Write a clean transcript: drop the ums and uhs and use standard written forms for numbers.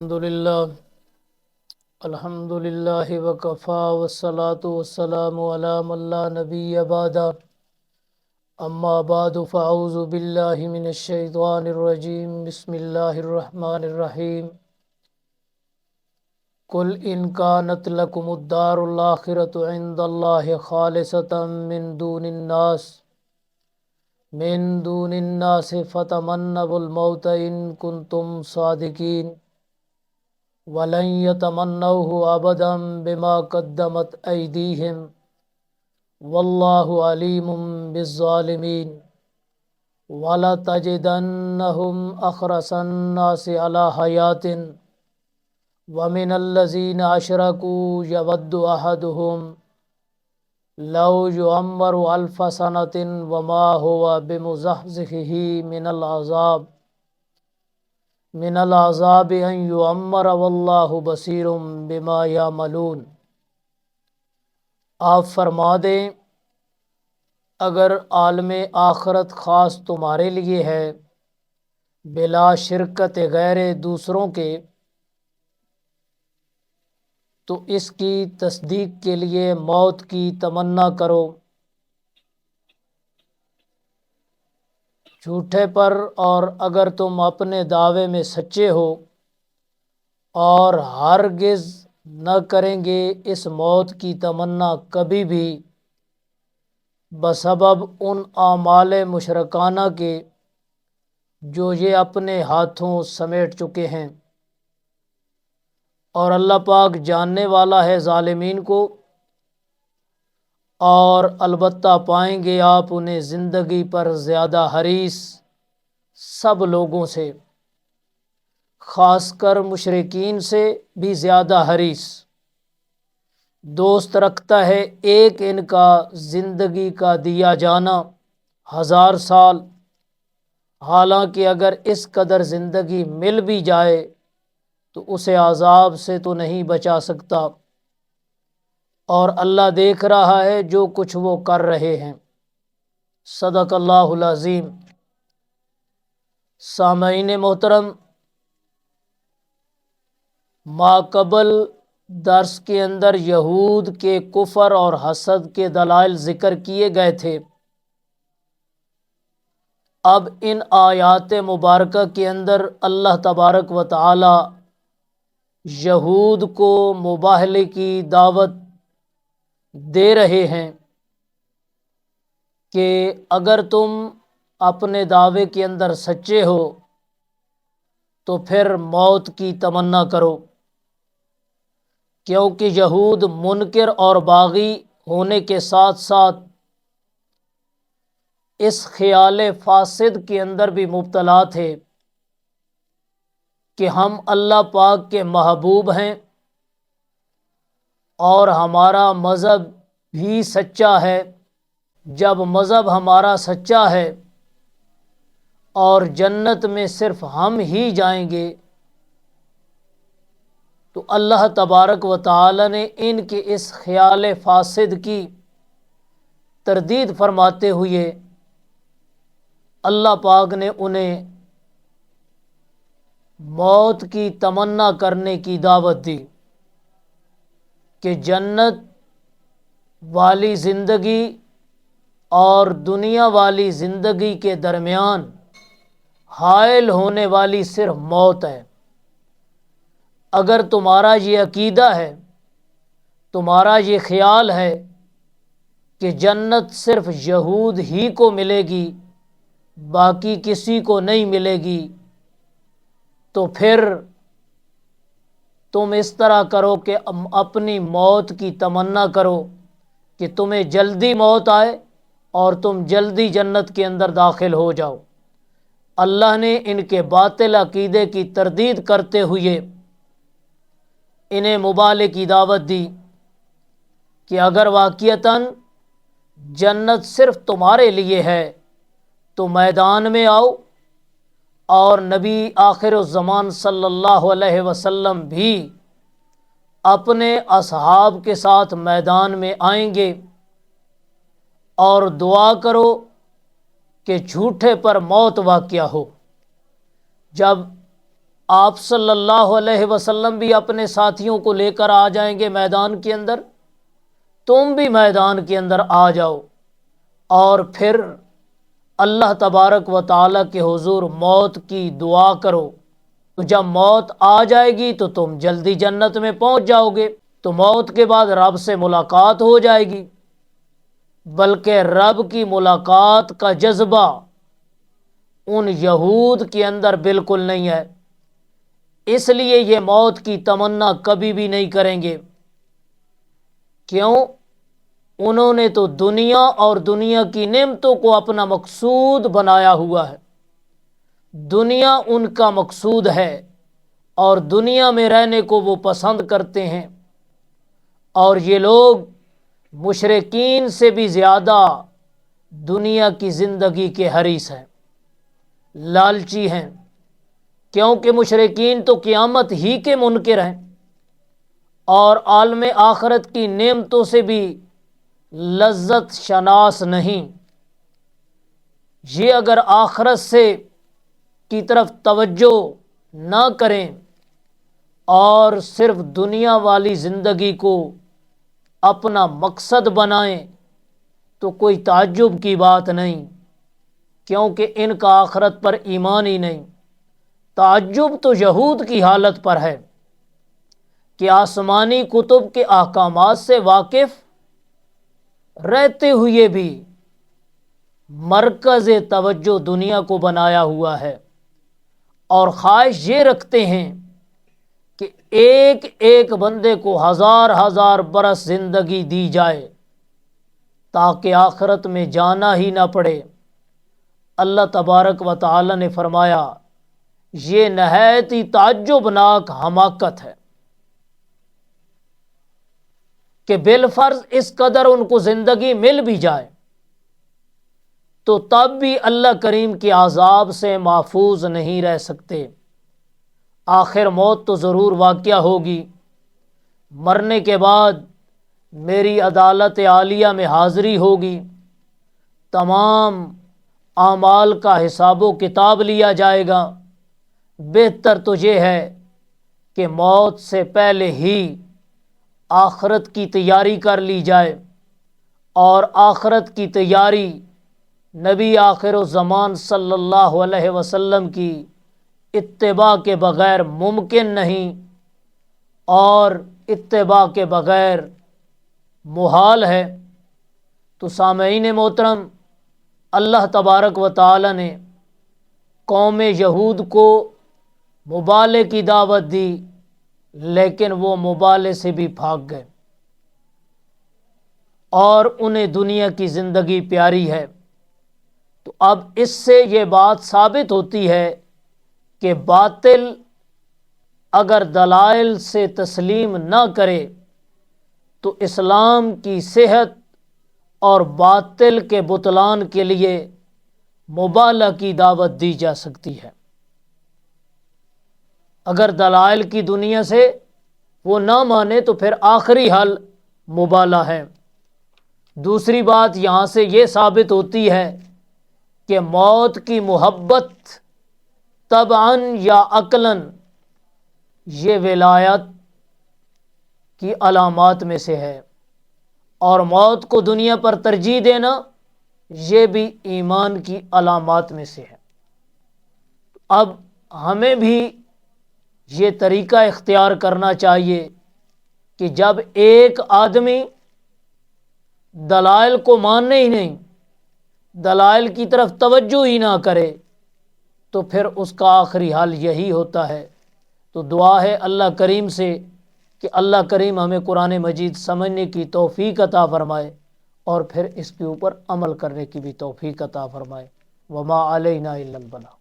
الحمد للہ وکفا والصلاة والسلام علی من لا نبی بعد اما بعد فاعوذ باللہ من الشیطان الرجیم بسم اللہ الرحمن الرحیم قل ان کانت لکم الدار الآخرۃ عند اللہ خالصۃ من دون الناس فتمنوا الموت ان کنتم صادقین وَلَن يَتَمَنَّوْهُ أَبَدًا بِمَا قَدَّمَتْ أَيْدِيهِمْ وَاللَّهُ عَلِيمٌ بِالظَّالِمِينَ وَلَتَجِدَنَّهُمْ أَحْرَصَ النَّاسِ عَلَى حَيَاةٍ وَمِنَ الَّذِينَ أَشْرَكُوا يَوَدُّ أَحَدُهُمْ لَوْ يُعَمَّرُ أَلْفَ سَنَةٍ وَمَا هُوَ بِمُزَحْزِحِهِ من العذاب ان یعمر واللہ بصیر بما یعملون۔ آپ فرما دیں اگر عالم آخرت خاص تمہارے لیے ہے بلا شرکت غیر دوسروں کے، تو اس کی تصدیق کے لیے موت کی تمنا کرو، جھوٹے پر، اور اگر تم اپنے دعوے میں سچے ہو، اور ہرگز نہ کریں گے اس موت کی تمنا کبھی بھی بسبب ان اعمال مشرکانہ کے جو یہ اپنے ہاتھوں سمیٹ چکے ہیں، اور اللہ پاک جاننے والا ہے ظالمین کو، اور البتہ پائیں گے آپ انہیں زندگی پر زیادہ حریص سب لوگوں سے، خاص کر مشرکین سے بھی زیادہ حریص۔ دوست رکھتا ہے ایک ان کا زندگی کا دیا جانا 1000 سال، حالانکہ اگر اس قدر زندگی مل بھی جائے تو اسے عذاب سے تو نہیں بچا سکتا، اور اللہ دیکھ رہا ہے جو کچھ وہ کر رہے ہیں۔ صدق اللہ العظیم۔ سامعین محترم، ماقبل درس کے اندر یہود کے کفر اور حسد کے دلائل ذکر کیے گئے تھے۔ اب ان آیات مبارکہ کے اندر اللہ تبارک و تعالی یہود کو مباہلے کی دعوت دے رہے ہیں کہ اگر تم اپنے دعوے کے اندر سچے ہو تو پھر موت کی تمنا کرو، کیونکہ یہود منکر اور باغی ہونے کے ساتھ ساتھ اس خیال فاسد کے اندر بھی مبتلا تھے کہ ہم اللہ پاک کے محبوب ہیں اور ہمارا مذہب بھی سچا ہے۔ جب مذہب ہمارا سچا ہے اور جنت میں صرف ہم ہی جائیں گے، تو اللہ تبارک و تعالی نے ان کے اس خیال فاسد کی تردید فرماتے ہوئے اللہ پاک نے انہیں موت کی تمنا کرنے کی دعوت دی کہ جنت والی زندگی اور دنیا والی زندگی کے درمیان حائل ہونے والی صرف موت ہے۔ اگر تمہارا یہ عقیدہ ہے، تمہارا یہ خیال ہے کہ جنت صرف یہود ہی کو ملے گی، باقی کسی کو نہیں ملے گی، تو پھر تم اس طرح کرو کہ اپنی موت کی تمنا کرو کہ تمہیں جلدی موت آئے اور تم جلدی جنت کے اندر داخل ہو جاؤ۔ اللہ نے ان کے باطل عقیدے کی تردید کرتے ہوئے انہیں مبالغے کی دعوت دی کہ اگر واقعتاً جنت صرف تمہارے لیے ہے تو میدان میں آؤ، اور نبی آخر الزمان صلی اللہ علیہ وسلم بھی اپنے اصحاب کے ساتھ میدان میں آئیں گے، اور دعا کرو کہ جھوٹے پر موت واقع ہو۔ جب آپ صلی اللہ علیہ وسلم بھی اپنے ساتھیوں کو لے کر آ جائیں گے میدان کے اندر، تم بھی میدان کے اندر آ جاؤ، اور پھر اللہ تبارک و تعالیٰ کے حضور موت کی دعا کرو، تو جب موت آ جائے گی تو تم جلدی جنت میں پہنچ جاؤ گے، تو موت کے بعد رب سے ملاقات ہو جائے گی۔ بلکہ رب کی ملاقات کا جذبہ ان یہود کے اندر بالکل نہیں ہے، اس لیے یہ موت کی تمنا کبھی بھی نہیں کریں گے۔ کیوں؟ انہوں نے تو دنیا اور دنیا کی نعمتوں کو اپنا مقصود بنایا ہوا ہے، دنیا ان کا مقصود ہے، اور دنیا میں رہنے کو وہ پسند کرتے ہیں، اور یہ لوگ مشرکین سے بھی زیادہ دنیا کی زندگی کے حریص ہیں، لالچی ہیں، کیونکہ مشرکین تو قیامت ہی کے منکر ہیں، اور عالم آخرت کی نعمتوں سے بھی لذت شناس نہیں۔ یہ اگر آخرت سے کی طرف توجہ نہ کریں اور صرف دنیا والی زندگی کو اپنا مقصد بنائیں تو کوئی تعجب کی بات نہیں، کیونکہ ان کا آخرت پر ایمان ہی نہیں۔ تعجب تو یہود کی حالت پر ہے کہ آسمانی کتب کے احکامات سے واقف رہتے ہوئے بھی مرکز توجہ دنیا کو بنایا ہوا ہے، اور خواہش یہ رکھتے ہیں کہ ایک ایک بندے کو ہزار ہزار برس زندگی دی جائے تاکہ آخرت میں جانا ہی نہ پڑے۔ اللہ تبارک و تعالی نے فرمایا یہ نہایت ہی تعجبناک حماقت ہے کہ بالفرض اس قدر ان کو زندگی مل بھی جائے تو تب بھی اللہ کریم کے عذاب سے محفوظ نہیں رہ سکتے۔ آخر موت تو ضرور واقع ہوگی، مرنے کے بعد میری عدالت عالیہ میں حاضری ہوگی، تمام اعمال کا حساب و کتاب لیا جائے گا۔ بہتر تو یہ ہے کہ موت سے پہلے ہی آخرت کی تیاری کر لی جائے، اور آخرت کی تیاری نبی آخر الزمان صلی اللہ علیہ وسلم کی اتباع کے بغیر ممکن نہیں، اور اتباع کے بغیر محال ہے۔ تو سامعین محترم، اللہ تبارک و تعالی نے قوم یہود کو مبالغے کی دعوت دی، لیکن وہ مبالغے سے بھی بھاگ گئے، اور انہیں دنیا کی زندگی پیاری ہے۔ تو اب اس سے یہ بات ثابت ہوتی ہے کہ باطل اگر دلائل سے تسلیم نہ کرے تو اسلام کی صحت اور باطل کے بطلان کے لیے مبالغہ کی دعوت دی جا سکتی ہے۔ اگر دلائل کی دنیا سے وہ نہ مانے تو پھر آخری حل مبالغہ ہے۔ دوسری بات یہاں سے یہ ثابت ہوتی ہے کہ موت کی محبت طبعاً یا عقلاً یہ ولایت کی علامات میں سے ہے، اور موت کو دنیا پر ترجیح دینا یہ بھی ایمان کی علامات میں سے ہے۔ اب ہمیں بھی یہ طریقہ اختیار کرنا چاہیے کہ جب ایک آدمی دلائل کو ماننے ہی نہیں، دلائل کی طرف توجہ ہی نہ کرے، تو پھر اس کا آخری حال یہی ہوتا ہے۔ تو دعا ہے اللہ کریم سے کہ اللہ کریم ہمیں قرآن مجید سمجھنے کی توفیق عطا فرمائے، اور پھر اس کے اوپر عمل کرنے کی بھی توفیق عطا فرمائے۔ وما علینا الا البلاغ۔